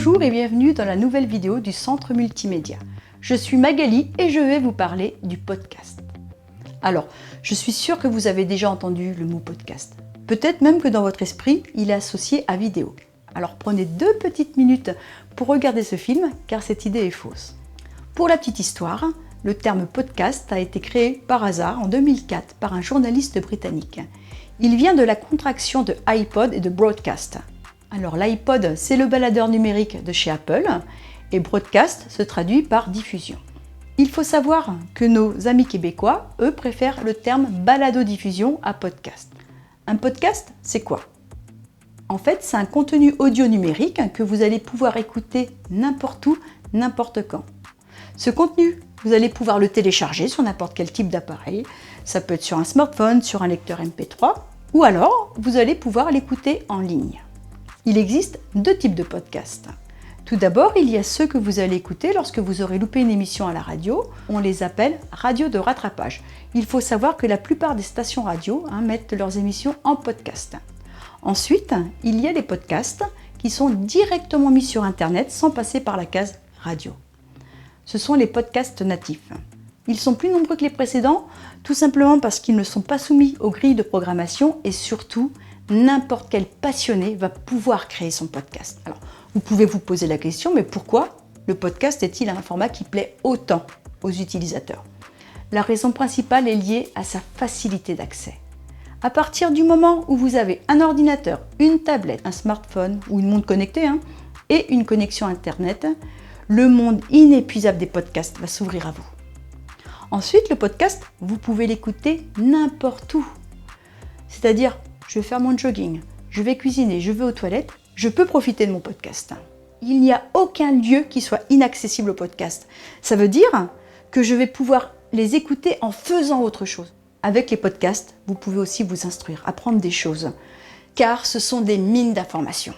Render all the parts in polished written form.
Bonjour et bienvenue dans la nouvelle vidéo du Centre Multimédia. Je suis Magali et je vais vous parler du podcast. Alors, je suis sûre que vous avez déjà entendu le mot podcast. Peut-être même que dans votre esprit, il est associé à vidéo. Alors prenez 2 petites minutes pour regarder ce film car cette idée est fausse. Pour la petite histoire, le terme podcast a été créé par hasard en 2004 par un journaliste britannique. Il vient de la contraction de iPod et de broadcast. Alors l'iPod, c'est le baladeur numérique de chez Apple et broadcast se traduit par diffusion. Il faut savoir que nos amis québécois, eux, préfèrent le terme balado-diffusion à podcast. Un podcast, c'est quoi? En fait, c'est un contenu audio numérique que vous allez pouvoir écouter n'importe où, n'importe quand. Ce contenu, vous allez pouvoir le télécharger sur n'importe quel type d'appareil. Ça peut être sur un smartphone, sur un lecteur MP3, ou alors vous allez pouvoir l'écouter en ligne. Il existe 2 types de podcasts. Tout d'abord, il y a ceux que vous allez écouter lorsque vous aurez loupé une émission à la radio. On les appelle radios de rattrapage. Il faut savoir que la plupart des stations radio mettent leurs émissions en podcast. Ensuite, il y a les podcasts qui sont directement mis sur Internet sans passer par la case radio. Ce sont les podcasts natifs. Ils sont plus nombreux que les précédents, tout simplement parce qu'ils ne sont pas soumis aux grilles de programmation et surtout, n'importe quel passionné va pouvoir créer son podcast. Alors, vous pouvez vous poser la question, mais pourquoi le podcast est-il un format qui plaît autant aux utilisateurs? La raison principale est liée à sa facilité d'accès. À partir du moment où vous avez un ordinateur, une tablette, un smartphone ou une montre connectée et une connexion Internet, le monde inépuisable des podcasts va s'ouvrir à vous. Ensuite, le podcast, vous pouvez l'écouter n'importe où. C'est-à-dire, je vais faire mon jogging, je vais cuisiner, je vais aux toilettes, je peux profiter de mon podcast. Il n'y a aucun lieu qui soit inaccessible au podcast. Ça veut dire que je vais pouvoir les écouter en faisant autre chose. Avec les podcasts, vous pouvez aussi vous instruire, apprendre des choses, car ce sont des mines d'informations.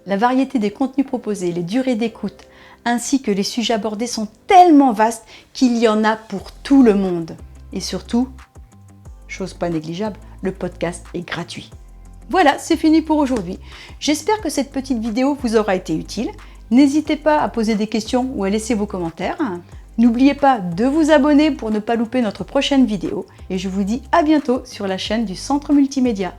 La variété des contenus proposés, les durées d'écoute, ainsi que les sujets abordés sont tellement vastes qu'il y en a pour tout le monde. Et surtout, chose pas négligeable, le podcast est gratuit. Voilà, c'est fini pour aujourd'hui. J'espère que cette petite vidéo vous aura été utile. N'hésitez pas à poser des questions ou à laisser vos commentaires. N'oubliez pas de vous abonner pour ne pas louper notre prochaine vidéo. Et je vous dis à bientôt sur la chaîne du Centre Multimédia.